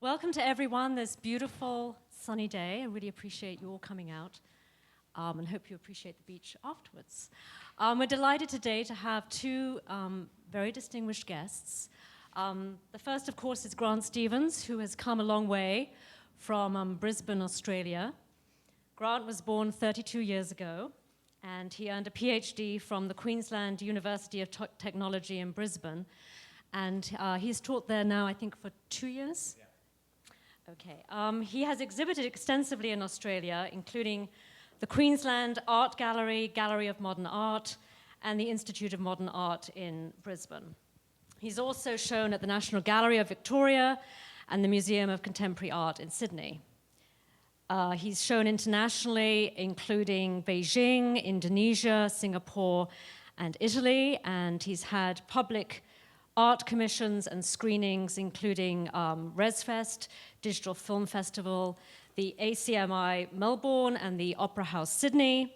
Welcome to everyone this beautiful sunny day. I really appreciate you all coming out and hope you appreciate the beach afterwards. We're delighted today to have two very distinguished guests. The first, of course, is Grant Stevens, who has come a long way from Brisbane, Australia. Grant was born 32 years ago, and he earned a PhD from the Queensland University of Technology in Brisbane. And he's taught there now, I think, for 2 years? Yeah. Okay. He has exhibited extensively in Australia, including the Queensland Art Gallery, Gallery of Modern Art, and the Institute of Modern Art in Brisbane. He's also shown at the National Gallery of Victoria and the Museum of Contemporary Art in Sydney. He's shown internationally, including Beijing, Indonesia, Singapore, and Italy, and he's had public art commissions and screenings, including ResFest, Digital Film Festival, the ACMI Melbourne, and the Opera House Sydney.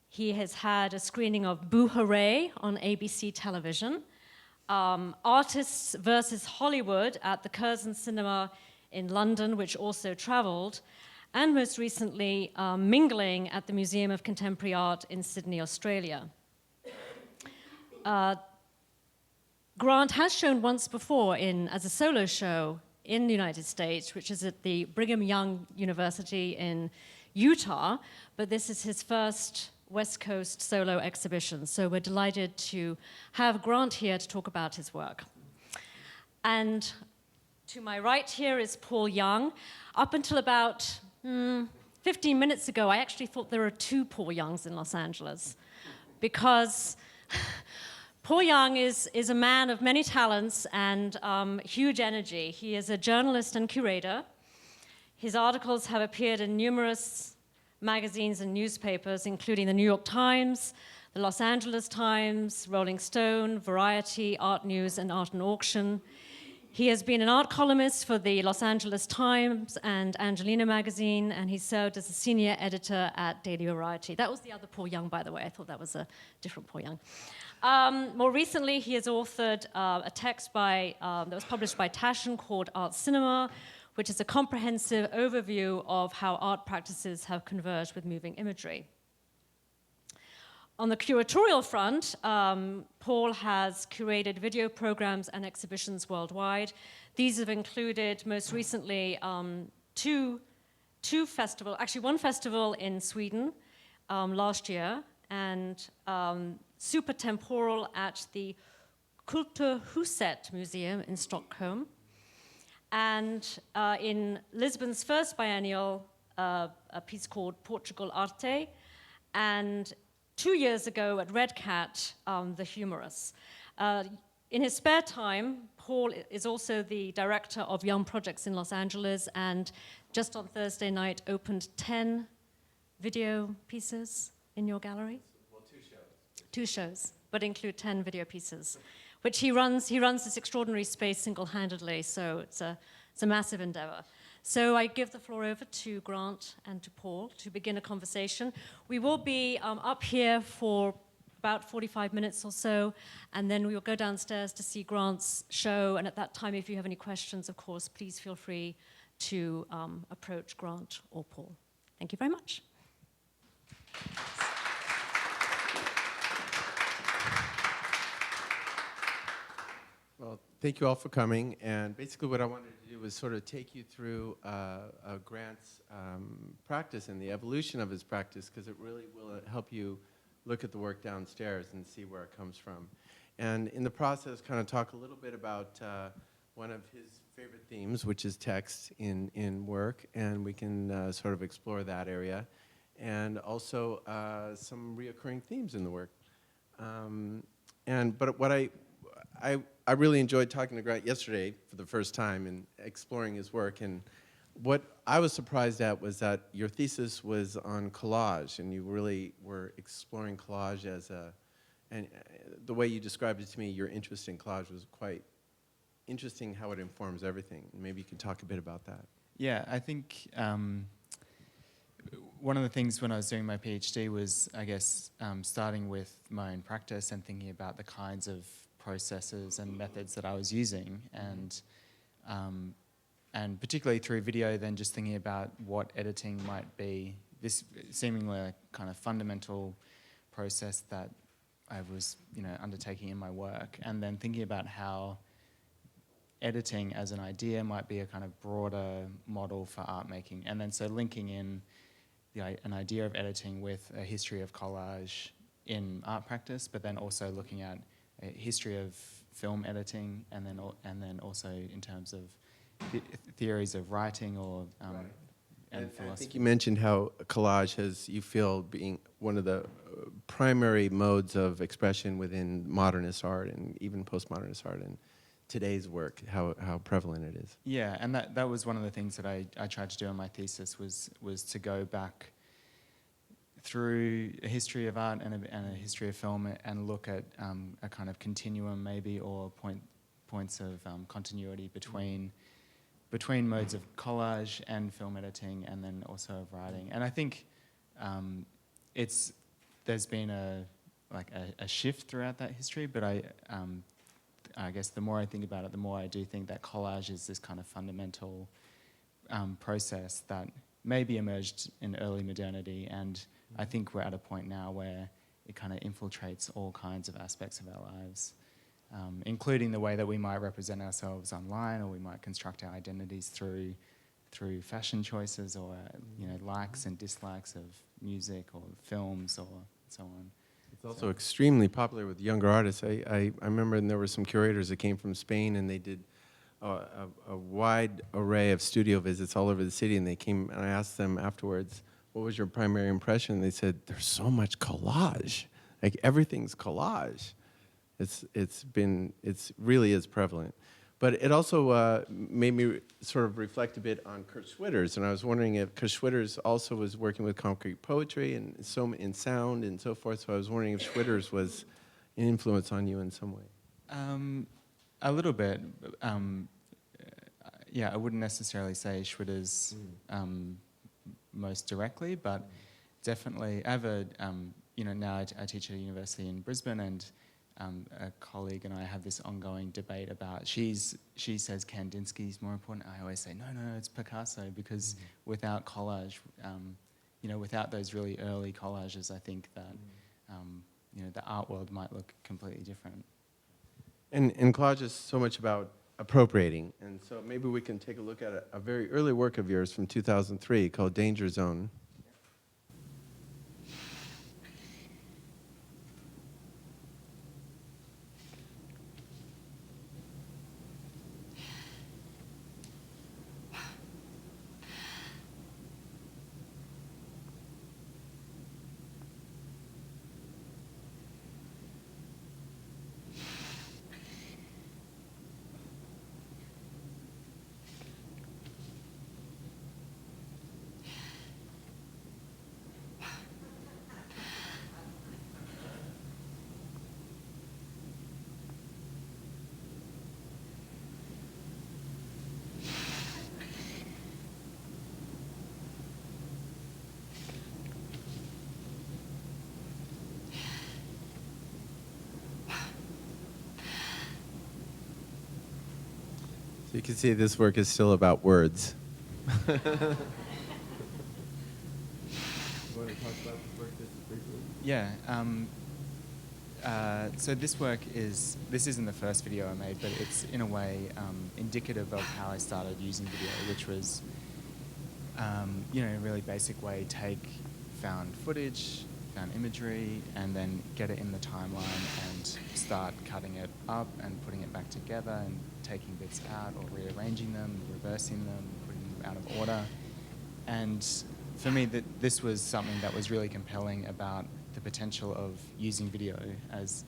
He has had a screening of Boo Hooray on ABC television, Artists versus Hollywood at the Curzon Cinema in London, which also traveled, and most recently, Mingling at the Museum of Contemporary Art in Sydney, Australia. Grant has shown once before as a solo show in the United States, which is at the Brigham Young University in Utah, but this is his first West Coast solo exhibition, so we're delighted to have Grant here to talk about his work. And to my right here is Paul Young. Up until about 15 minutes ago, I actually thought there were two Paul Youngs in Los Angeles, because Paul Young is a man of many talents and huge energy. He is a journalist and curator. His articles have appeared in numerous magazines and newspapers, including the New York Times, the Los Angeles Times, Rolling Stone, Variety, Art News, and Art and Auction. He has been an art columnist for the Los Angeles Times and Angelina magazine, and he served as a senior editor at Daily Variety. That was the other Paul Young, by the way. I thought that was a different Paul Young. More recently, he has authored a text that was published by Taschen called Art Cinema, which is a comprehensive overview of how art practices have converged with moving imagery. On the curatorial front, Paul has curated video programs and exhibitions worldwide. These have included, most recently, two festivals, actually one festival in Sweden last year, and Super Temporal at the Kulturhuset Museum in Stockholm. And in Lisbon's first biennial, a piece called Portugal Arte, and 2 years ago at Red Cat, The Humorous. In his spare time, Paul is also the director of Young Projects in Los Angeles, and just on Thursday night opened 10 video pieces in your gallery? Well, 2 shows. 2 shows, but include 10 video pieces, which he runs this extraordinary space single-handedly, so it's a massive endeavor. So I give the floor over to Grant and to Paul to begin a conversation. We will be up here for about 45 minutes or so, and then we will go downstairs to see Grant's show, and at that time, if you have any questions, of course, please feel free to approach Grant or Paul. Thank you very much. Well, thank you all for coming, and basically what I wanted to do was sort of take you through Grant's practice and the evolution of his practice, because it really will help you look at the work downstairs and see where it comes from. And in the process, kind of talk a little bit about one of his favorite themes, which is text in work, and we can sort of explore that area, and also some reoccurring themes in the work. But what I really enjoyed talking to Grant yesterday for the first time and exploring his work, and what I was surprised at was that your thesis was on collage, and you really were exploring collage and the way you described it to me, your interest in collage was quite interesting, how it informs everything. Maybe you can talk a bit about that. Yeah, I think one of the things when I was doing my PhD was, I guess, starting with my own practice and thinking about the kinds of processes and methods that I was using, and and particularly through video, then just thinking about what editing might be. This seemingly a kind of fundamental process that I was, undertaking in my work, and then thinking about how editing as an idea might be a kind of broader model for art making, and then so linking in an idea of editing with a history of collage in art practice, but then also looking at a history of film editing, and then also in terms of theories of writing or Right. and I philosophy. think you mentioned how collage has, you feel, being one of the primary modes of expression within modernist art and even postmodernist art and today's work, how prevalent it is. Yeah, and that was one of the things that I tried to do in my thesis was to go back through a history of art and a history of film and look at a kind of continuum maybe, or points of continuity between modes of collage and film editing, and then also of writing. And I think there's been a shift throughout that history, but I guess the more I think about it, the more I do think that collage is this kind of fundamental process that maybe emerged in early modernity, and I think we're at a point now where it kind of infiltrates all kinds of aspects of our lives, including the way that we might represent ourselves online, or we might construct our identities through fashion choices, or likes and dislikes of music or films or so on. It's also extremely popular with younger artists. I remember there were some curators that came from Spain, and they did a wide array of studio visits all over the city, and they came, and I asked them afterwards, what was your primary impression? And they said, there's so much collage. Like, everything's collage. It's really is prevalent. But it also made me sort of reflect a bit on Kurt Schwitters, and I was wondering if Kurt Schwitters also was working with concrete poetry and in sound and so forth. So I was wondering if Schwitters was an influence on you in some way. A little bit. Yeah, I wouldn't necessarily say Schwitters most directly, but definitely. I have now I teach at a university in Brisbane, and a colleague and I have this ongoing debate about, she says Kandinsky's more important. I always say, no, it's Picasso, because without collage, without those really early collages, I think that, the art world might look completely different. And collage is so much about appropriating, and so maybe we can take a look at a very early work of yours from 2003 called Danger Zone. You can see this work is still about words. You want to talk about this work just briefly? Yeah. So this isn't the first video I made, but it's in a way indicative of how I started using video, which was, in a really basic way, take found footage, found imagery, and then get it in the timeline and start cutting it up and putting it back together and taking bits out or rearranging them, reversing them, putting them out of order. And for me, this was something that was really compelling about the potential of using video as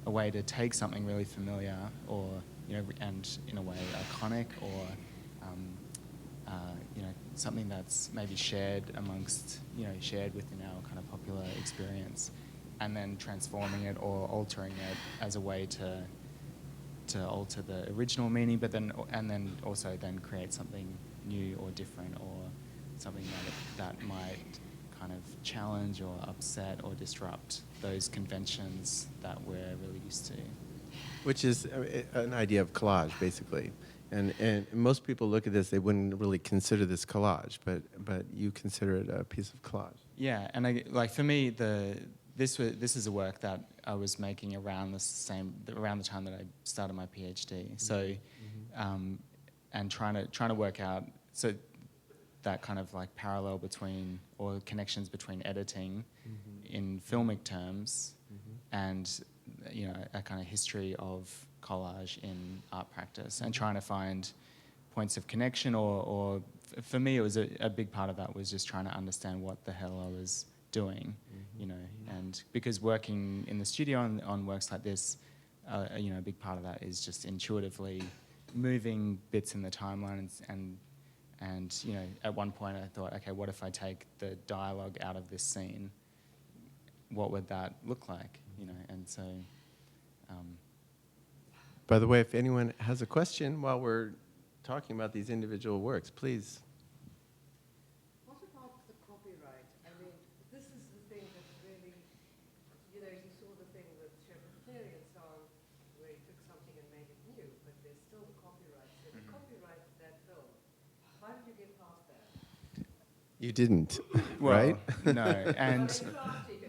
a way to take something really familiar or, and in a way iconic, or something that's maybe shared amongst, shared within our kind of popular experience, and then transforming it or altering it as a way to alter the original meaning, but then also create something new or different, or something that might kind of challenge or upset or disrupt those conventions that we're really used to. Which is an idea of collage, basically. And most people look at this, they wouldn't really consider this collage, but you consider it a piece of collage. Yeah, and like for me, this is a work that I was making around the time that I started my PhD. So, and trying to work out that kind of like parallel between, or connections between editing in filmic terms and, you know, a kind of history of collage in art practice, and trying to find points of connection, or for me it was a big part of that was just trying to understand what the hell I was doing, you know, and because working in the studio on works like this, you know, a big part of that is just intuitively moving bits in the timeline, and you know, at one point I thought, okay, what if I take the dialogue out of this scene? What would that look like, you know? And so. By the way, if anyone has a question while we're talking about these individual works, please. What about the copyright? I mean, this is the thing that really, you know, you saw the thing with Shakespearean song where he took something and made it new, but there's still the copyright. So the copyright of that film, how did you get past that? You didn't, Well, right? No, and Sorry to ask you.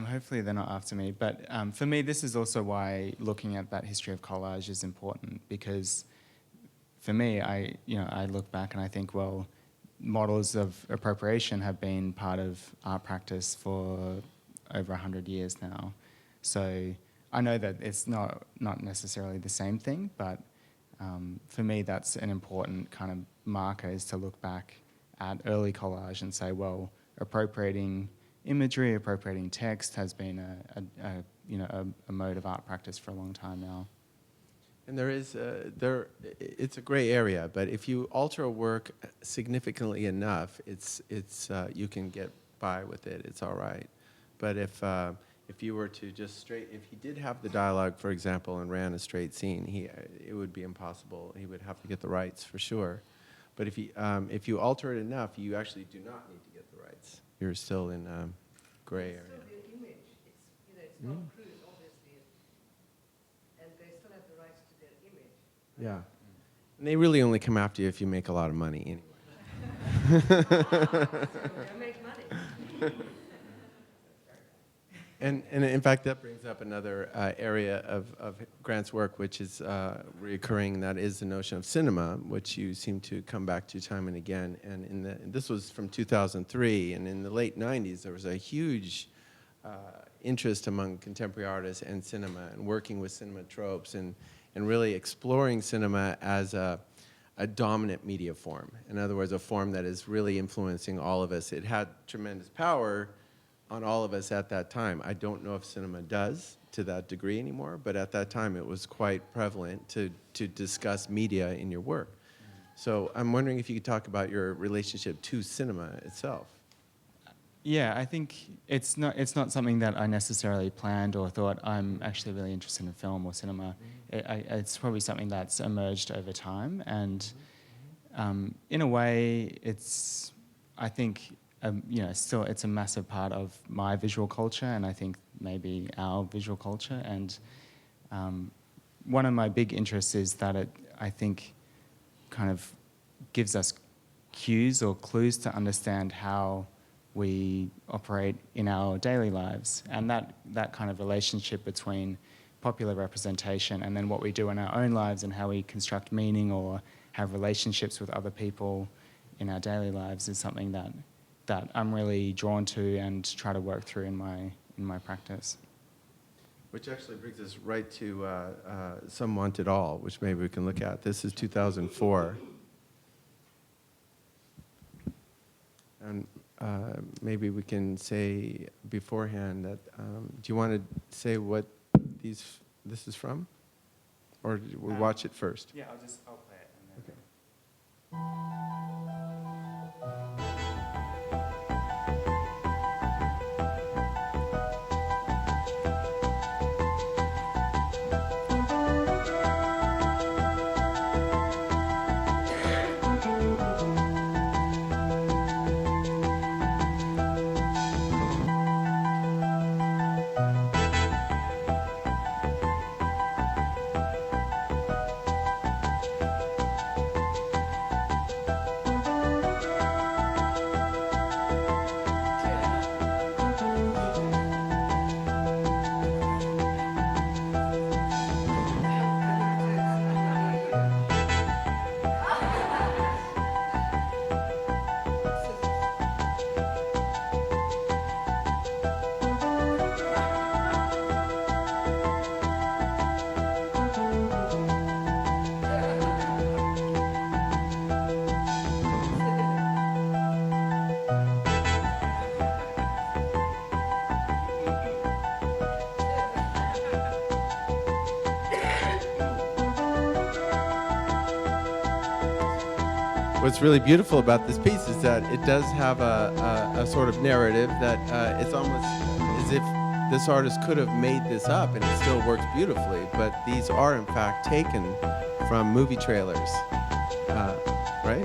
hopefully they're not after me. But for me, this is also why looking at that history of collage is important, because for me, I look back and I think, well, models of appropriation have been part of art practice for over 100 years now. So I know that it's not necessarily the same thing, but for me, that's an important kind of marker, is to look back at early collage and say, well, appropriating imagery, appropriating text has been a mode of art practice for a long time now. And it's a gray area, but if you alter a work significantly enough, you can get by with it. It's all right. But if you were to just if he did have the dialogue, for example, and ran a straight scene, it would be impossible. He would have to get the rights for sure. But if you alter it enough, you actually do not need to get the rights. You're still in a gray area. It's still the image. It's not crude, obviously, and they still have the rights to their image. Yeah. And they really only come after you if you make a lot of money anyway. They make money. And in fact, that brings up another area of Grant's work, which is recurring, and that is the notion of cinema, which you seem to come back to time and again. And this was from 2003, and in the late 90s, there was a huge interest among contemporary artists and cinema, and working with cinema tropes, and really exploring cinema as a dominant media form. In other words, a form that is really influencing all of us. It had tremendous power on all of us at that time. I don't know if cinema does to that degree anymore, but at that time it was quite prevalent to discuss media in your work. So I'm wondering if you could talk about your relationship to cinema itself. Yeah, I think it's not something that I necessarily planned or thought I'm actually really interested in film or cinema. It's probably something that's emerged over time, and in a way, I think still it's a massive part of my visual culture, and I think maybe our visual culture. And one of my big interests is that I think, kind of gives us cues or clues to understand how we operate in our daily lives, and that kind of relationship between popular representation and then what we do in our own lives and how we construct meaning or have relationships with other people in our daily lives is something that I'm really drawn to and try to work through in my practice. Which actually brings us right to Some Want It All, which maybe we can look at. This is 2004. And maybe we can say beforehand that, do you want to say what this is from? Or we'll watch it first? Yeah, I'll play it. And then Okay. what's really beautiful about this piece is that it does have a sort of narrative that it's almost as if this artist could have made this up and it still works beautifully, but these are in fact taken from movie trailers, right?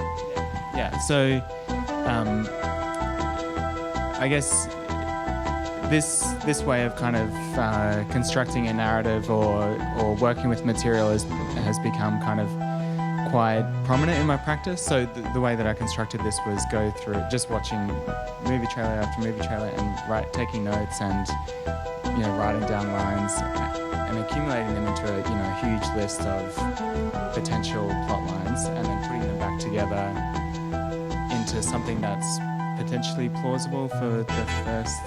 Yeah, so I guess this way of kind of constructing a narrative or working with material has become kind of quite prominent in my practice. So the way that I constructed this was go through just watching movie trailer after movie trailer and taking notes and writing down lines and accumulating them into a huge list of potential plot lines and then putting them back together into something that's potentially plausible for the first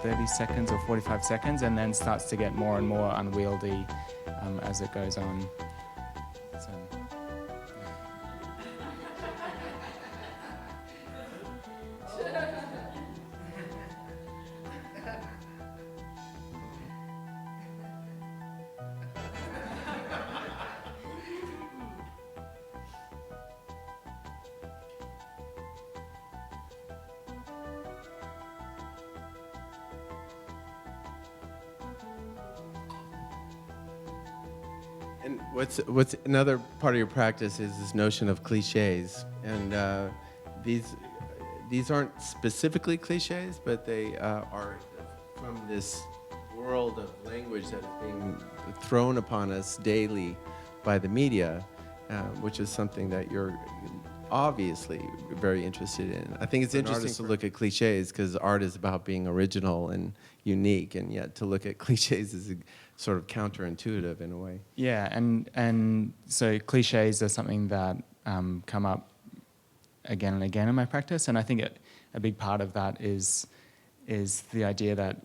30 seconds or 45 seconds and then starts to get more and more unwieldy as it goes on. So, And what's another part of your practice is this notion of cliches, and these aren't specifically cliches, but they are from this world of language that is being thrown upon us daily by the media, which is something that you're obviously very interested in. I think it's interesting to look at cliches because art is about being original and unique, and yet to look at cliches is sort of counterintuitive in a way. yeah, and so cliches are something that come up again and again in my practice, and I think a big part of that is the idea that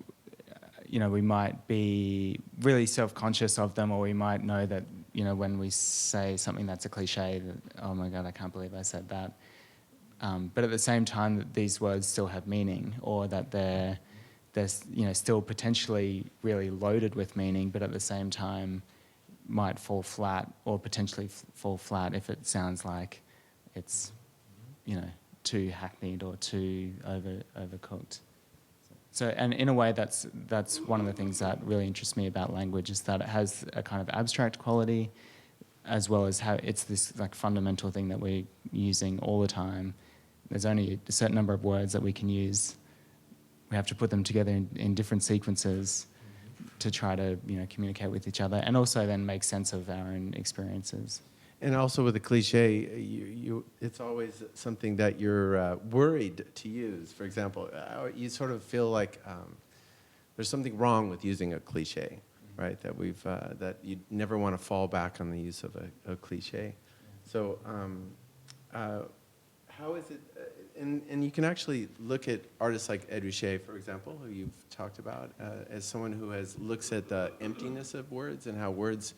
we might be really self-conscious of them, or we might know that when we say something that's a cliche, that, oh my God, I can't believe I said that. But at the same time, that these words still have meaning, or that they're still potentially really loaded with meaning, but at the same time might fall flat, or potentially fall flat if it sounds like it's too hackneyed or too overcooked. So, and in a way, that's one of the things that really interests me about language, is that it has a kind of abstract quality, as well as how it's this like fundamental thing that we're using all the time. There's only a certain number of words that we can use. We have to put them together in different sequences to try to communicate with each other, and also then make sense of our own experiences. And also with a cliche, it's always something that you're worried to use. For example, you sort of feel like there's something wrong with using a cliche, right? That you never want to fall back on the use of a cliche. So how is it, and you can actually look at artists like Ed Ruscha, for example, who you've talked about, as someone who looks at the emptiness of words and how words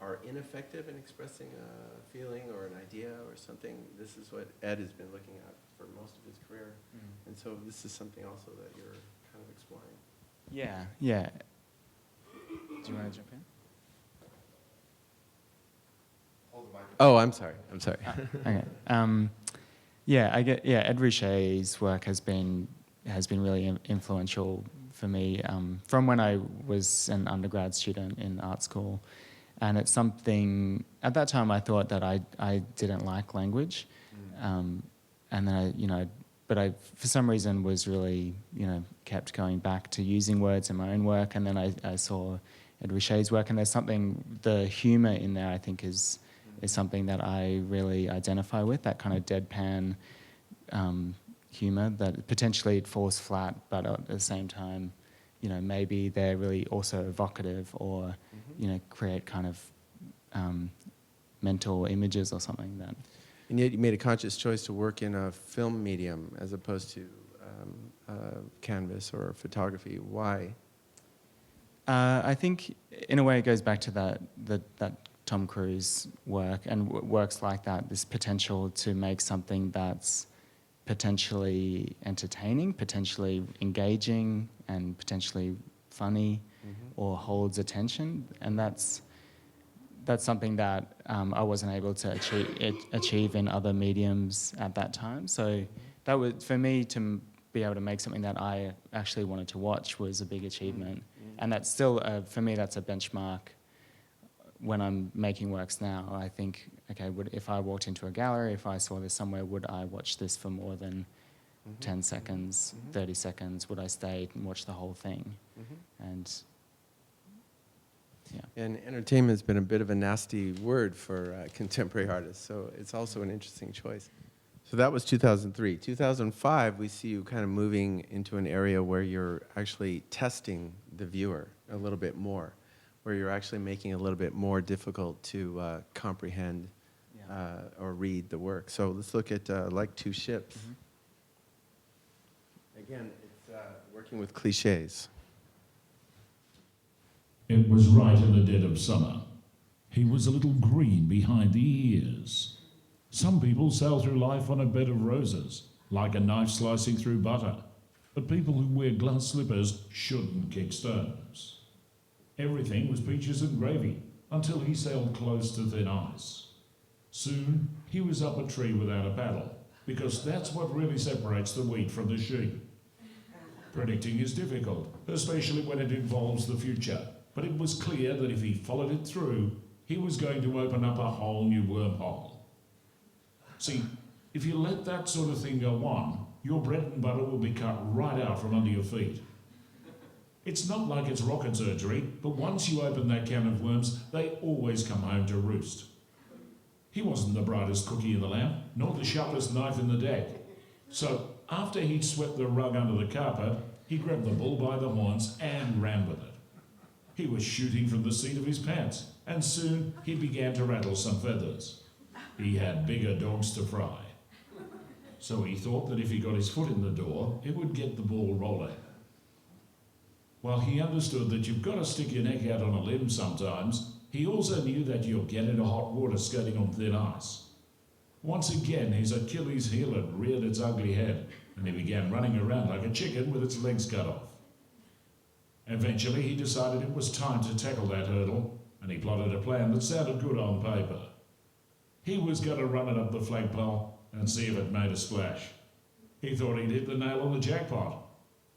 are ineffective in expressing a feeling or an idea or something. This is what Ed has been looking at for most of his career. And so this is something also that you're kind of exploring. Yeah, yeah. Do you want to jump in? Oh, I'm sorry. Okay. Ed Ruscha's work has been really influential for me from when I was an undergrad student in art school. And it's something, at that time I thought that I didn't like language. And then I for some reason was really, kept going back to using words in my own work. And then I saw Ed Ruscha's work, and there's something, the humor in there I think is something that I really identify with, that kind of deadpan humor that potentially it falls flat, but at the same time, maybe they're really also evocative, or, create kind of mental images or something that. And yet you made a conscious choice to work in a film medium as opposed to canvas or photography. Why? I think in a way it goes back to that Tom Cruise work, and works like that, this potential to make something that's potentially entertaining, potentially engaging, and potentially funny, or holds attention. And that's something that I wasn't able to achieve in other mediums at that time. So that was, for me, to be able to make something that I actually wanted to watch was a big achievement. And that's still, for me, that's a benchmark when I'm making works now. I think, okay, if I walked into a gallery, if I saw this somewhere, would I watch this for more than 10 seconds, 30 seconds? Would I stay and watch the whole thing? And yeah. And entertainment has been a bit of a nasty word for contemporary artists, so it's also an interesting choice. So that was 2003. 2005, we see you kind of moving into an area where you're actually testing the viewer a little bit more, where you're actually making it a little bit more difficult to comprehend or read the work. So let's look at Like Two Ships. Again, it's working with cliches. It was right in the dead of summer. He was a little green behind the ears. Some people sail through life on a bed of roses, like a knife slicing through butter. But people who wear glass slippers shouldn't kick stones. Everything was peaches and gravy, until he sailed close to thin ice. Soon, he was up a tree without a paddle, because that's what really separates the wheat from the sheep. Predicting is difficult, especially when it involves the future. But it was clear that if he followed it through, he was going to open up a whole new wormhole. See, if you let that sort of thing go on, your bread and butter will be cut right out from under your feet. It's not like it's rocket surgery, but once you open that can of worms, they always come home to roost. He wasn't the brightest cookie in the lamp, nor the sharpest knife in the deck. So after he'd swept the rug under the carpet, he grabbed the bull by the horns and ran with it. He was shooting from the seat of his pants, and soon he began to rattle some feathers. He had bigger dogs to fry. So he thought that if he got his foot in the door, it would get the ball rolling. While he understood that you've got to stick your neck out on a limb sometimes, he also knew that you'll get into hot water skating on thin ice. Once again, his Achilles heel had reared its ugly head, and he began running around like a chicken with its legs cut off. Eventually, he decided it was time to tackle that hurdle, and he plotted a plan that sounded good on paper. He was going to run it up the flagpole and see if it made a splash. He thought he'd hit the nail on the jackpot,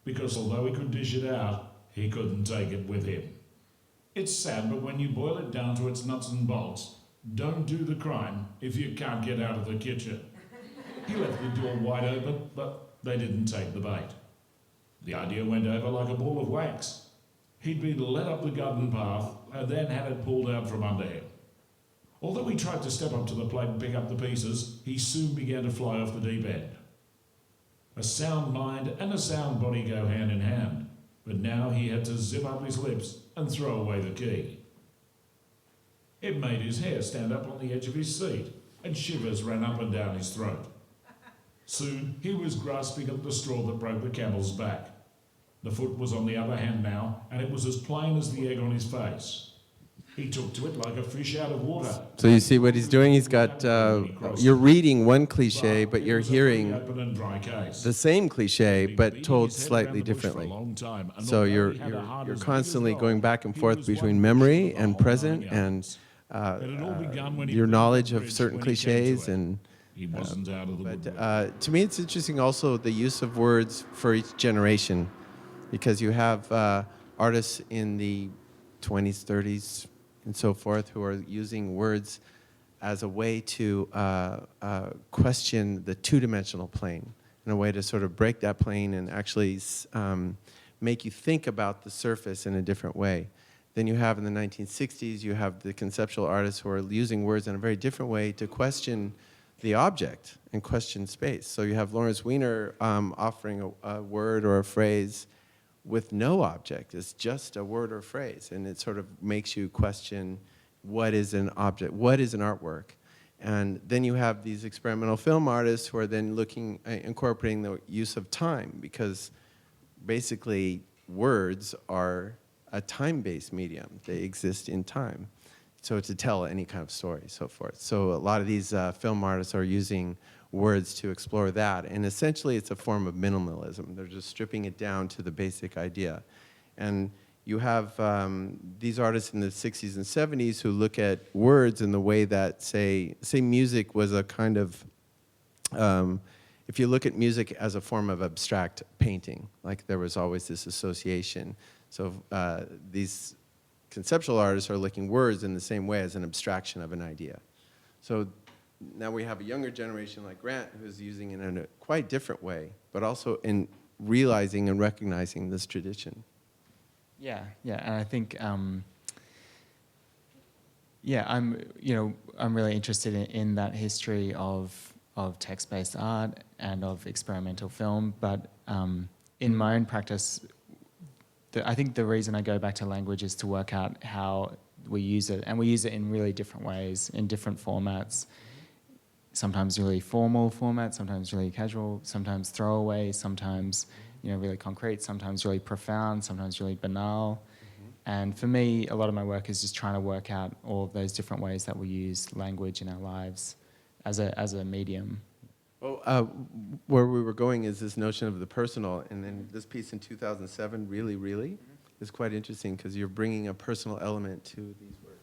because although he could dish it out, he couldn't take it with him. It's sad, but when you boil it down to its nuts and bolts, don't do the crime if you can't get out of the kitchen. He left the door wide open, but they didn't take the bait. The idea went over like a ball of wax. He'd been led up the garden path and then had it pulled out from under him. Although he tried to step up to the plate and pick up the pieces, he soon began to fly off the deep end. A sound mind and a sound body go hand in hand, but now he had to zip up his lips and throw away the key. It made his hair stand up on the edge of his seat, and shivers ran up and down his throat. Soon he was grasping at the straw that broke the camel's back. The foot was on the other hand now, and it was as plain as the egg on his face. He took to it like a fish out of water. So you see what he's doing? He's got, you're reading one cliche, but you're hearing the same cliche, but told slightly differently. So you're constantly going back and forth between memory and present and your knowledge of certain cliches. And but to me, it's interesting also the use of words for each generation, because you have artists in the 20s, 30s, and so forth, who are using words as a way to question the two-dimensional plane, in a way to sort of break that plane and actually make you think about the surface in a different way. Then you have in the 1960s, you have the conceptual artists who are using words in a very different way to question the object and question space. So you have Lawrence Weiner offering a word or a phrase with no object. It's just a word or phrase, and it sort of makes you question what is an object, what is an artwork. And then you have these experimental film artists who are then looking, incorporating the use of time, because basically words are a time-based medium. They exist in time. So to tell any kind of story, so forth. So a lot of these film artists are using words to explore that. And essentially, it's a form of minimalism. They're just stripping it down to the basic idea. And you have these artists in the 60s and 70s who look at words in the way that, say music was a kind of, if you look at music as a form of abstract painting, like there was always this association. So these conceptual artists are looking words in the same way as an abstraction of an idea. So now we have a younger generation like Grant who's using it in a quite different way, but also in realizing and recognizing this tradition. Yeah, and I think, I'm really interested in that history of text-based art and of experimental film, but in my own practice, I think the reason I go back to language is to work out how we use it, and we use it in really different ways, in different formats, sometimes really formal formats, sometimes really casual, sometimes throwaway, sometimes really concrete, sometimes really profound, sometimes really banal. And for me, a lot of my work is just trying to work out all of those different ways that we use language in our lives as a medium. Well, where we were going is this notion of the personal, and then this piece in 2007, really, is quite interesting because you're bringing a personal element to these words.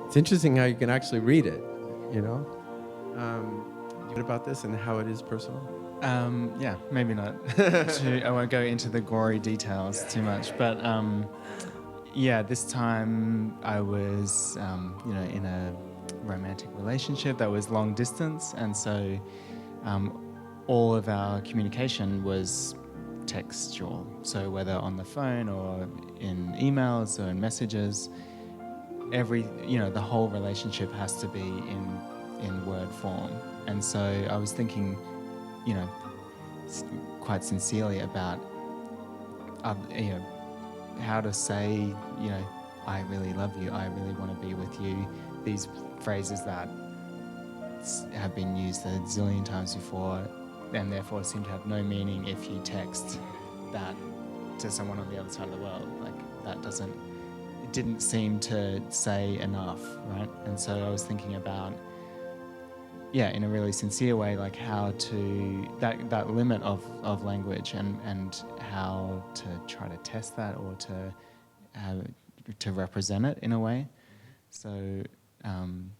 It's interesting how you can actually read it, you know? What about this and how it is personal? Yeah, maybe not. I won't go into the gory details too much, but this time I was, in a romantic relationship that was long distance, and so all of our communication was textual. So whether on the phone or in emails or in messages, the whole relationship has to be in word form. And so I was thinking, quite sincerely about, how to say, I really love you, I really want to be with you. These phrases that have been used a zillion times before and therefore seem to have no meaning if you text that to someone on the other side of the world. Like that it didn't seem to say enough, right? And so I was thinking about, in a really sincere way, like how to, that limit of language and how to try to test that or to represent it in a way. So, and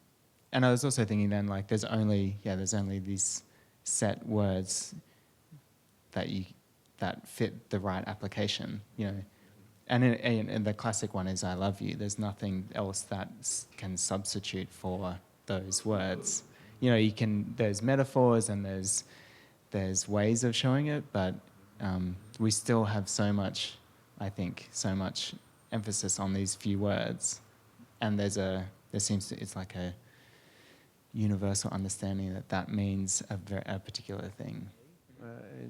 I was also thinking then, like, there's only these set words that fit the right application, and the classic one is "I love you." There's nothing else that can substitute for those words. You know, there's metaphors and there's ways of showing it, but we still have so much emphasis on these few words, and it's like a universal understanding that means a particular thing.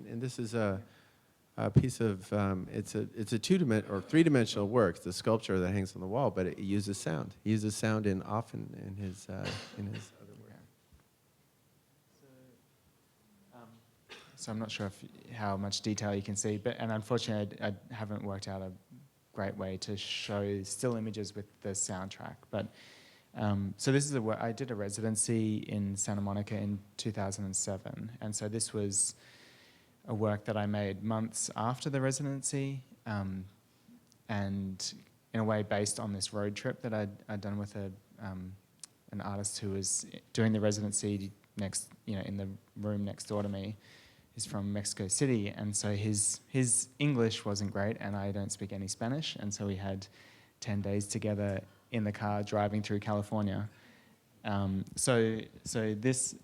And this is a piece of it's a three-dimensional work. It's a sculpture that hangs on the wall, but it uses sound. He uses sound often in his other work. So I'm not sure how much detail you can see, and unfortunately I haven't worked out a great way to show still images with the soundtrack. But so this is I did a residency in Santa Monica in 2007, and so this was a work that I made months after the residency, and in a way based on this road trip that I'd done with an artist who was doing the residency in the room next door to me. He's from Mexico City, and so his English wasn't great, and I don't speak any Spanish, and so we had 10 days together in the car driving through California. So this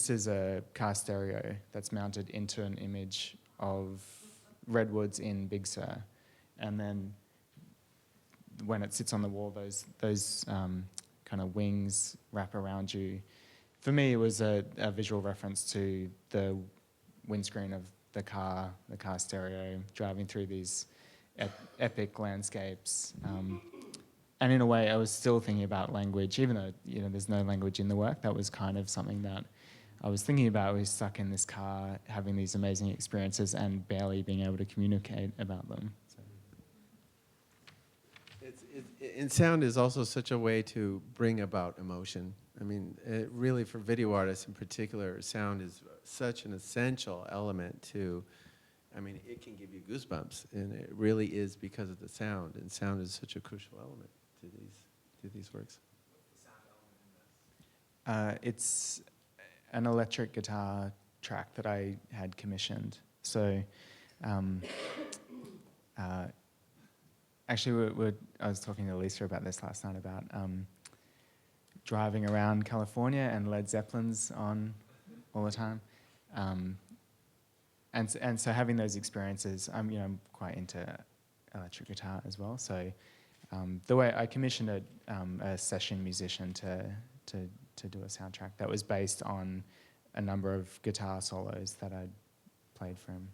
is a car stereo that's mounted into an image of redwoods in Big Sur, and then when it sits on the wall, those kind of wings wrap around you. For me, it was a visual reference to the windscreen of the car stereo, driving through these epic landscapes. And in a way, I was still thinking about language, even though there's no language in the work. That was kind of something that I was thinking about. We were stuck in this car, having these amazing experiences, and barely being able to communicate about them. So. And sound is also such a way to bring about emotion. I mean, really, for video artists in particular, sound is such an essential element to. I mean, it can give you goosebumps, and it really is because of the sound. And sound is such a crucial element to these works. What's the sound element in this? It's an electric guitar track that I had commissioned. So, actually, I was talking to Lisa about this last night about driving around California and Led Zeppelin's on all the time. And so having those experiences, I'm quite into electric guitar as well. So the way I commissioned a session musician to do a soundtrack that was based on a number of guitar solos that I'd played for him.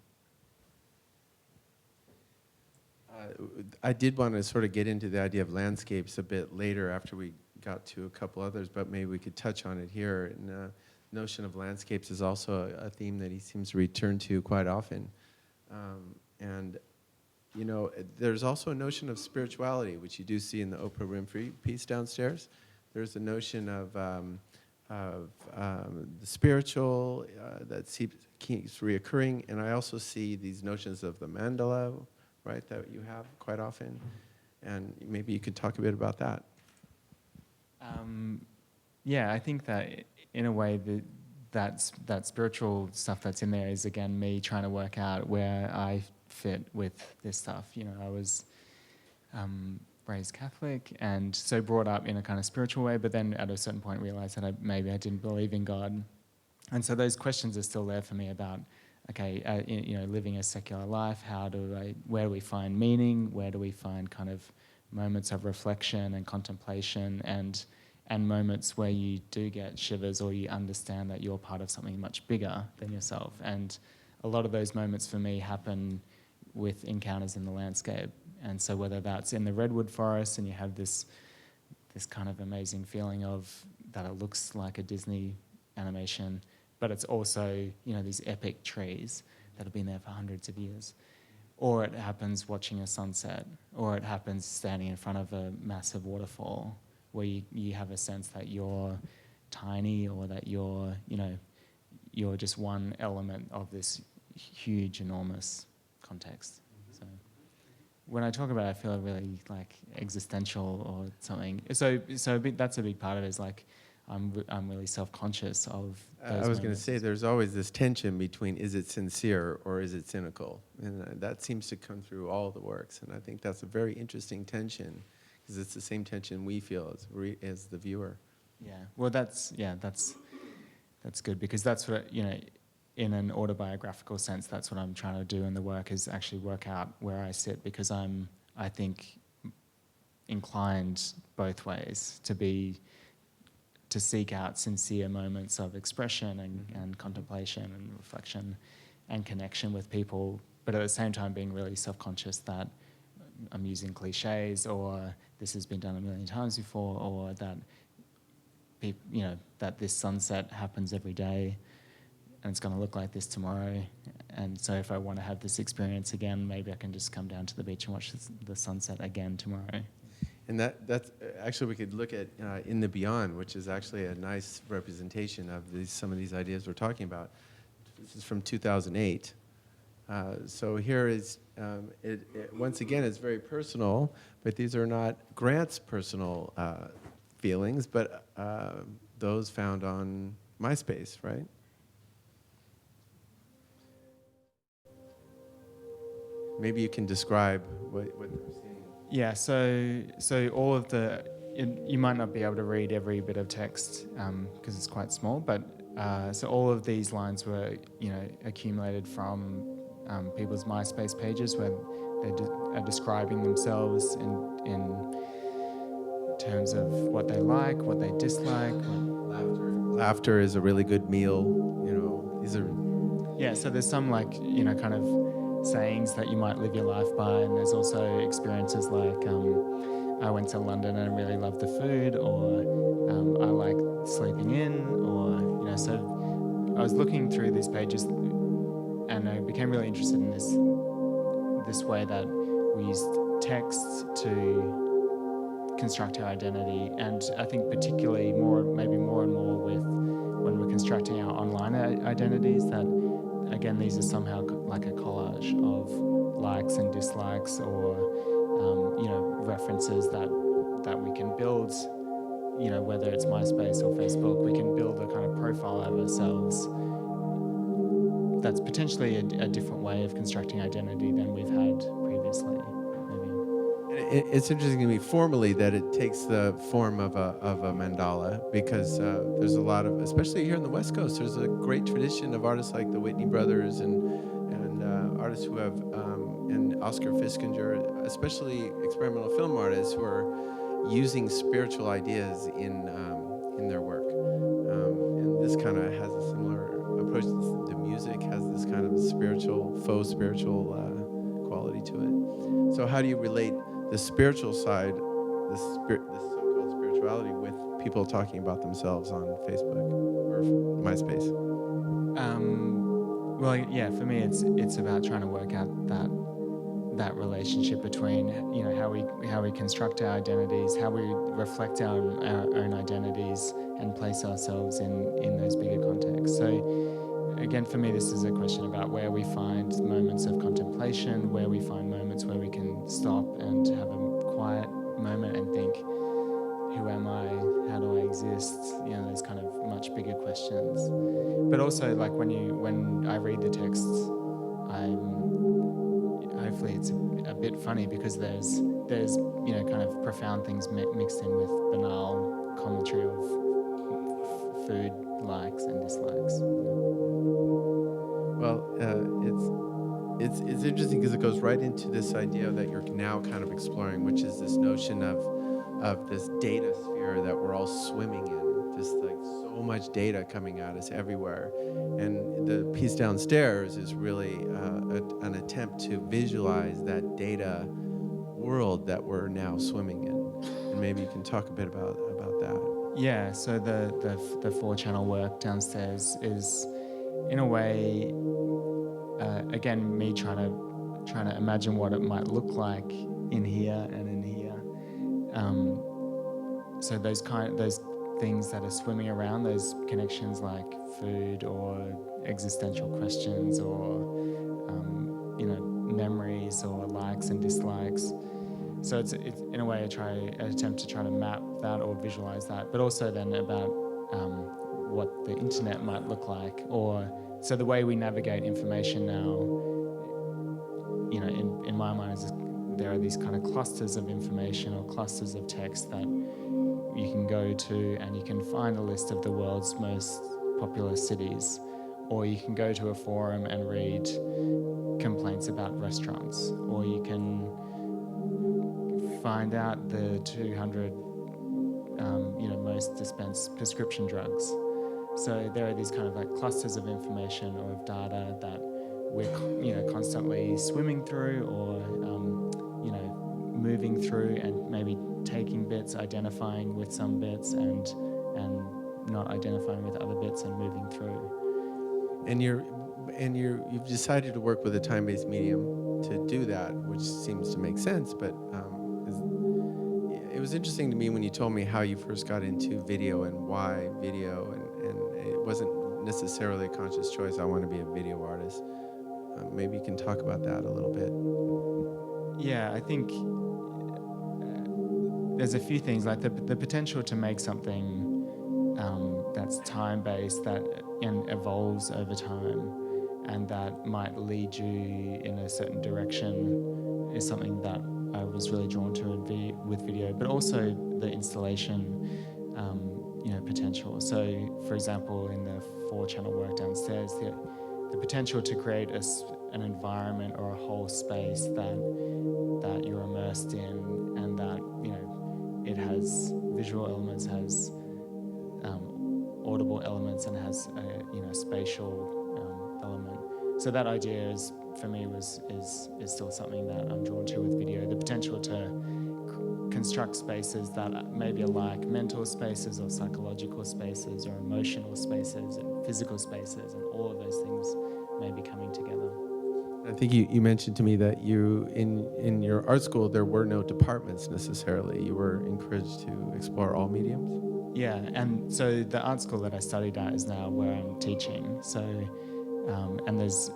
I did want to sort of get into the idea of landscapes a bit later after we got to a couple others, but maybe we could touch on it here. And notion of landscapes is also a theme that he seems to return to quite often. And there's also a notion of spirituality, which you do see in the Oprah Winfrey piece downstairs. There's a notion of the spiritual that keeps reoccurring, and I also see these notions of the mandala, right, that you have quite often. And maybe you could talk a bit about that. Yeah, I think that in a way that spiritual stuff that's in there is, again, me trying to work out where I fit with this stuff. I was raised Catholic, and so brought up in a kind of spiritual way, but then at a certain point realized that maybe I didn't believe in God. And so those questions are still there for me about, living a secular life, where do we find meaning, where do we find kind of moments of reflection and contemplation, and moments where you do get shivers or you understand that you're part of something much bigger than yourself. And a lot of those moments for me happen with encounters in the landscape. And so whether that's in the redwood forest and you have this kind of amazing feeling of that it looks like a Disney animation, but it's also, these epic trees that have been there for hundreds of years. Or it happens watching a sunset, or it happens standing in front of a massive waterfall, where you have a sense that you're tiny, or that you're just one element of this huge, enormous context. So when I talk about it, I feel really like existential or something. So that's a big part of it, is like I'm really self-conscious of those I was going to moments. say there's always this tension between is it sincere or is it cynical? And that seems to come through all the works. And I think that's a very interesting tension because it's the same tension we feel as the viewer. Yeah, well, that's good because that's what, in an autobiographical sense, that's what I'm trying to do in the work is actually work out where I sit because I think, inclined both ways to seek out sincere moments of expression and contemplation and reflection and connection with people, but at the same time being really self-conscious that I'm using cliches or this has been done a million times before or that that this sunset happens every day and it's going to look like this tomorrow. And so if I want to have this experience again, maybe I can just come down to the beach and watch the sunset again tomorrow. And that's actually we could look at In the Beyond, which is actually a nice representation of some of these ideas we're talking about. This is from 2008. So here is, once again, it's very personal, but these are not Grant's personal feelings, but those found on MySpace, right? Maybe you can describe what they're seeing. Yeah, so all of you might not be able to read every bit of text because it's quite small, but so all of these lines were, accumulated from people's MySpace pages where they are describing themselves in terms of what they like, what they dislike. Laughter is a really good meal. These are. Yeah, so there's some kind of sayings that you might live your life by, and there's also experiences like I went to London and I really loved the food, or I like sleeping in, or so I was looking through these pages and I became really interested in this way that we used text to construct our identity, and I think particularly maybe more and more with when we're constructing our online identities, that again these are somehow like a collage of likes and dislikes or references that we can build, whether it's MySpace or Facebook, we can build a kind of profile of ourselves that's potentially a different way of constructing identity than we've had previously. It's interesting to me formally that it takes the form of a mandala because there's a lot of, especially here on the West Coast, there's a great tradition of artists like the Whitney brothers and artists who have, and Oscar Fiskinger, especially experimental film artists who are using spiritual ideas in their work. And this kind of has a similar approach. The music has this kind of faux spiritual quality to it. So how do you relate the spiritual side, this so-called spirituality, with people talking about themselves on Facebook or MySpace? Well, yeah, for me, it's about trying to work out that relationship between how we construct our identities, how we reflect our own identities, and place ourselves in those bigger contexts. So, again, for me, this is a question about where we find moments of contemplation, where we find moments where we can stop and have a quiet moment and think, who am I? How do I exist? Those kind of much bigger questions. But also, like when I read the texts, hopefully it's a bit funny because there's kind of profound things mixed in with banal commentary of food likes and dislikes. Well, it's interesting because it goes right into this idea that you're now kind of exploring, which is this notion of this data sphere that we're all swimming in. Just like so much data coming at us everywhere, and the piece downstairs is really an attempt to visualize that data world that we're now swimming in. And maybe you can talk a bit about that. Yeah. So the 4-channel work downstairs is, in a way, again, me trying to imagine what it might look like in here and in here. So those things that are swimming around, those connections like food or existential questions or memories or likes and dislikes. So it's in a way I attempt to try to map that or visualize that, but also then about what the internet might look like, or so the way we navigate information now, you know, in my mind, is there are these kind of clusters of information or clusters of text that you can go to and you can find a list of the world's most popular cities, or you can go to a forum and read complaints about restaurants, or you can find out the 200 most dispensed prescription drugs. So there are these kind of like clusters of information or of data that we're constantly swimming through, or moving through, and maybe taking bits, identifying with some bits, and not identifying with other bits, and moving through. And you've decided to work with a time-based medium to do that, which seems to make sense. But it was interesting to me when you told me how you first got into video and why video, and it wasn't necessarily a conscious choice. I want to be a video artist. Maybe you can talk about that a little bit. Yeah, I think there's a few things, like the potential to make something that's time-based, that evolves over time, and that might lead you in a certain direction, is something that I was really drawn to with video, but also the installation potential. So, for example, in the 4-channel work downstairs, the potential to create an environment or a whole space that you're immersed in, and that it has visual elements, has audible elements, and has a spatial element. So that idea is, for me, is still something that I'm drawn to with video. The potential to construct spaces that maybe are like mental spaces or psychological spaces or emotional spaces and physical spaces, and all of those things may be coming together. I think you mentioned to me that you, in your art school, there were no departments necessarily. You were encouraged to explore all mediums. Yeah, and so the art school that I studied at is now where I'm teaching. So, and it's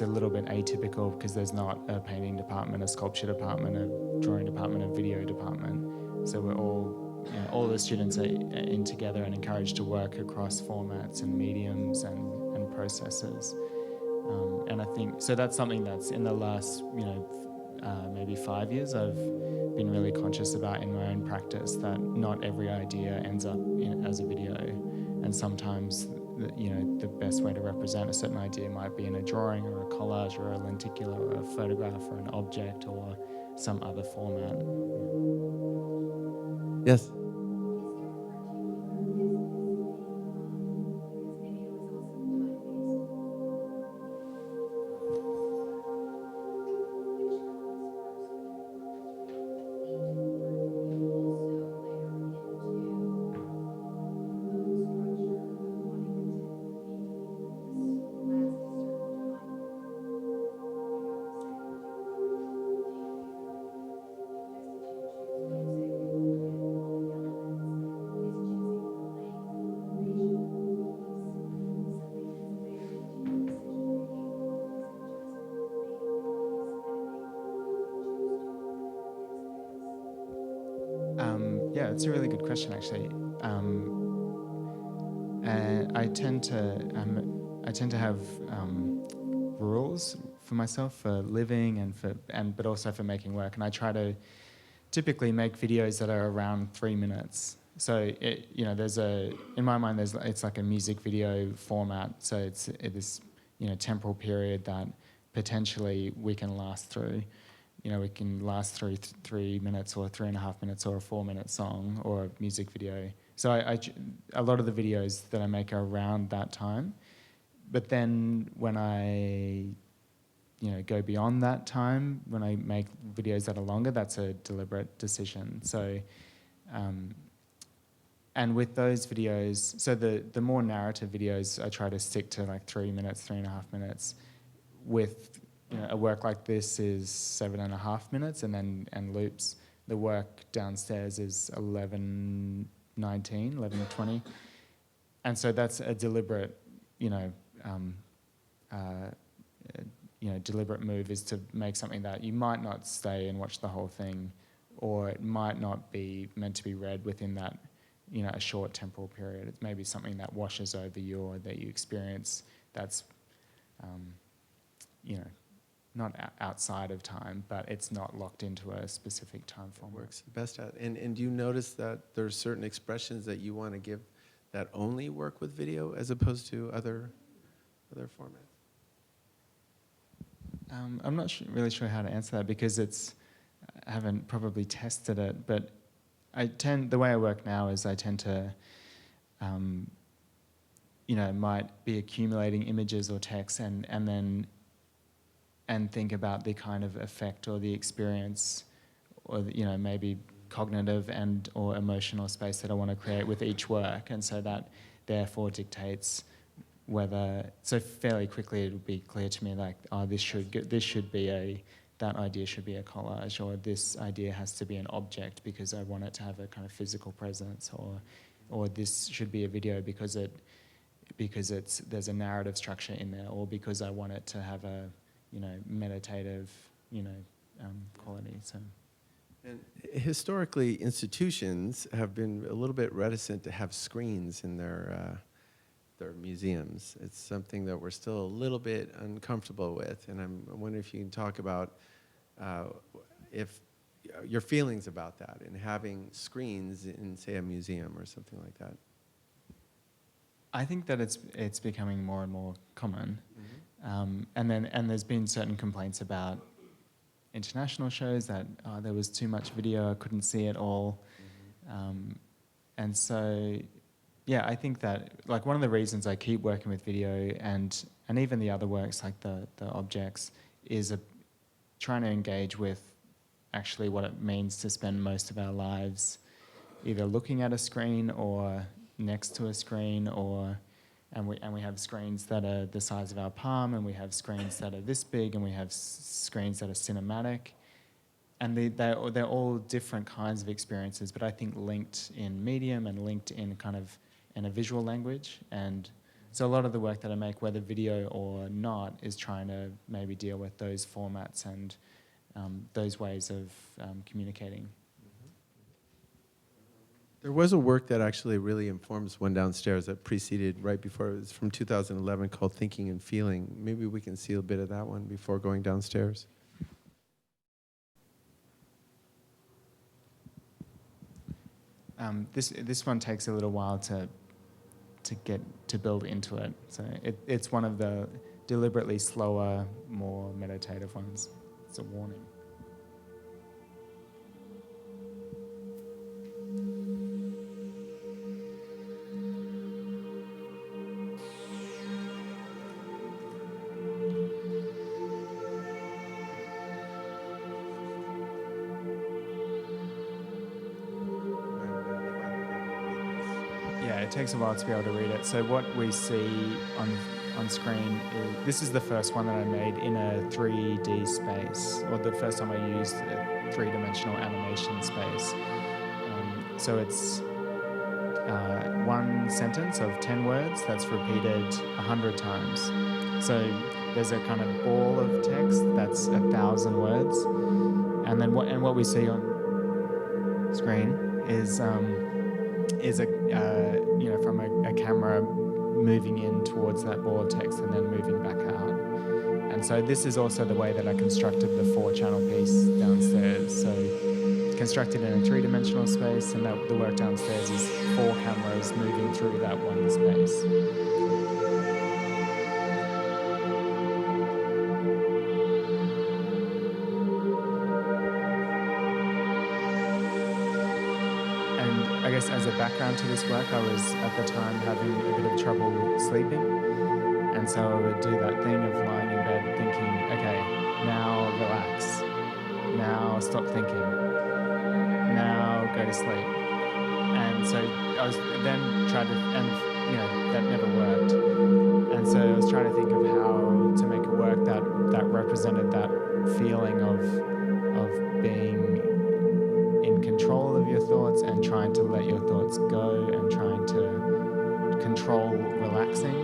a little bit atypical because there's not a painting department, a sculpture department, a drawing department, a video department. So we're all the students are in together and encouraged to work across formats and mediums and processes. And I think, so that's something that's in the last, maybe 5 years I've been really conscious about in my own practice, that not every idea ends up as a video. And sometimes, the best way to represent a certain idea might be in a drawing or a collage or a lenticular or a photograph or an object or some other format. Yes. Yeah, it's a really good question, actually. I tend to have rules for myself for living but also for making work, and I try to typically make videos that are around 3 minutes. So in my mind, it's like a music video format. So it's this temporal period that potentially we can last through. We can last through 3 minutes or 3.5 minutes or a 4-minute song or a music video. So a lot of the videos that I make are around that time. But then when I go beyond that time, when I make videos that are longer, that's a deliberate decision. So, and with those videos, so the more narrative videos, I try to stick to like 3 minutes, 3.5 minutes. With a work like this is 7.5 minutes, and loops. The work downstairs is 11:19, 11:20, and so that's a deliberate, deliberate move, is to make something that you might not stay and watch the whole thing, or it might not be meant to be read within that you know, a short temporal period. It's maybe something that washes over you or that you experience that's, you know, not outside of time, but it's not locked into a specific time format. Works the best at. And do you notice that there's certain expressions that you want to give that only work with video as opposed to other formats? I'm not really sure how to answer that because I haven't probably tested it, but the way I work now is I tend to, you know, might be accumulating images or text and think about the kind of effect or the experience or, you know, maybe cognitive or emotional space that I want to create with each work. And so that therefore dictates so fairly quickly it would be clear to me like, oh, that idea should be a collage, or this idea has to be an object because I want it to have a kind of physical presence, or this should be a video because there's a narrative structure in there, or because I want it to have a, you know, meditative, you know, quality. So. And historically, institutions have been a little bit reticent to have screens in their museums. It's something that we're still a little bit uncomfortable with, and I wonder if you can talk about if your feelings about that and having screens in, say, a museum or something like that. I think that it's becoming more and more common, Mm-hmm. and there's been certain complaints about international shows that there was too much video, I couldn't see it all, and so. Yeah, I think that like one of the reasons I keep working with video and even the other works like the objects is trying to engage with actually what it means to spend most of our lives either looking at a screen or next to a screen, and we have screens that are the size of our palm, and we have screens that are this big, and we have screens that are cinematic. And they're all different kinds of experiences, but I think linked in medium and linked in kind of in a visual language. And so a lot of the work that I make, whether video or not, is trying to maybe deal with those formats and those ways of communicating. There was a work that actually really informs One Downstairs that preceded right before. It was from 2011 called Thinking and Feeling. Maybe we can see a bit of that one before going downstairs. This one takes a little while to get to build into it. So it's one of the deliberately slower, more meditative ones. It's a warning. It takes a while to be able to read it. So what we see on screen this is the first one that I made in a 3D space, or the first time I used a three-dimensional animation space. So it's one sentence of 10 words that's repeated 100 times. So there's a kind of ball of text that's 1,000 words, and then what we see on screen is from a camera moving in towards that ball of text and then moving back out. And so this is also the way that I constructed the 4-channel piece downstairs. So it's constructed in a 3-dimensional space, and the work downstairs is 4 cameras moving through that one space. I guess as a background to this work, I was at the time having a bit of trouble sleeping, and so I would do that thing of lying in bed thinking, okay, now relax, now stop thinking, now go to sleep. And so I was then trying to, and that never worked. And so I was trying to think of how to make a work that represented that feeling of being in control of your thoughts and trying to let your thoughts go and trying to control relaxing,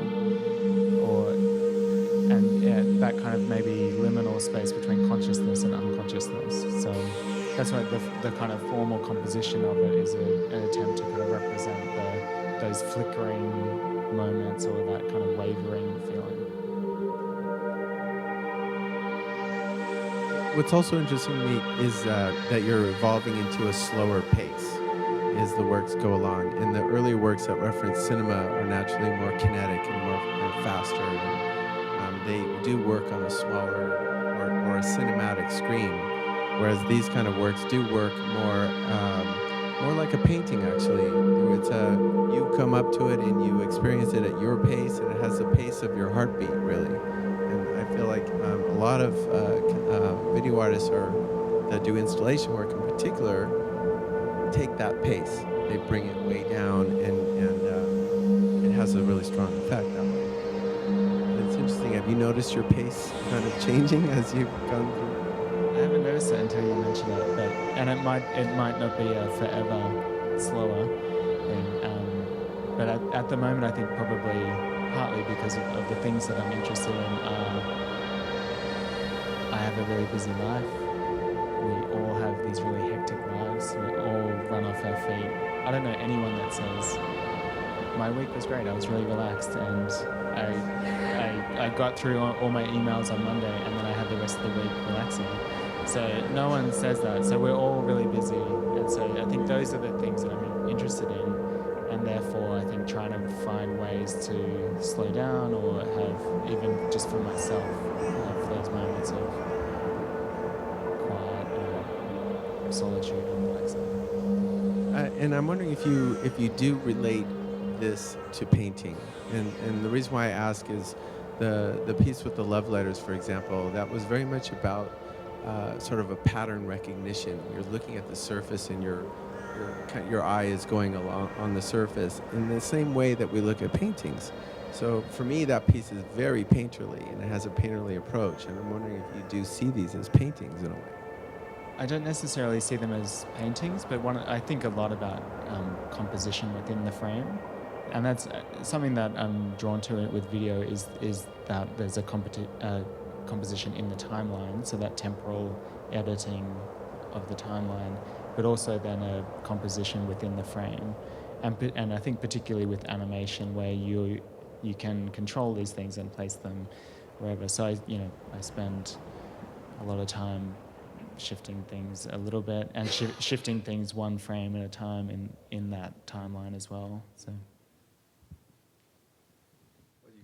and that kind of maybe liminal space between consciousness and unconsciousness. So that's why the kind of formal composition of it is an attempt to kind of represent these flickering moments or that kind of wavering feeling. What's also interesting to me is that you're evolving into a slower pace as the works go along. And the earlier works that reference cinema are naturally more kinetic and more faster. And they do work on a smaller or a cinematic screen, whereas these kind of works do work more like a painting, actually. It's you come up to it and you experience it at your pace, and it has the pace of your heartbeat, really. And I feel like a lot of video artists that do installation work in particular take that pace. They bring it way down, and it has a really strong effect that way. And it's interesting. Have you noticed your pace kind of changing as you've gone through? I haven't noticed it until you mentioned it, and it might not be a forever slower thing. But at the moment, I think probably partly because of the things that I'm interested in I have a really busy life. We all have these really hectic lives. We all run off our feet. I don't know anyone that says, my week was great, I was really relaxed, and I got through all my emails on Monday, and then I had the rest of the week relaxing. So no one says that. So we're all really busy. And so I think those are the things that I'm interested in. And therefore, I think trying to find ways to slow down or have, even just for myself, have those moments of quiet or solitude and relaxing. And I'm wondering if you do relate this to painting. And the reason why I ask is the piece with the love letters, for example, that was very much about sort of a pattern recognition. You're looking at the surface and your eye is going along on the surface in the same way that we look at paintings. So for me, that piece is very painterly, and it has a painterly approach. And I'm wondering if you do see these as paintings in a way. I don't necessarily see them as paintings, but I think a lot about composition within the frame. And that's something that I'm drawn to it with video is that there's a composition in the timeline, so that temporal editing of the timeline, but also then a composition within the frame. And I think particularly with animation, where you can control these things and place them wherever. So I spend a lot of time shifting things a little bit and shifting things one frame at a time in that timeline as well. So.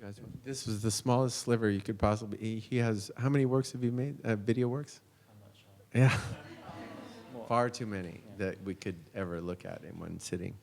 Guys, this was the smallest sliver you could possibly. He has, how many works have you made? Video works? I'm not sure. Yeah. Far too many that we could ever look at in one sitting.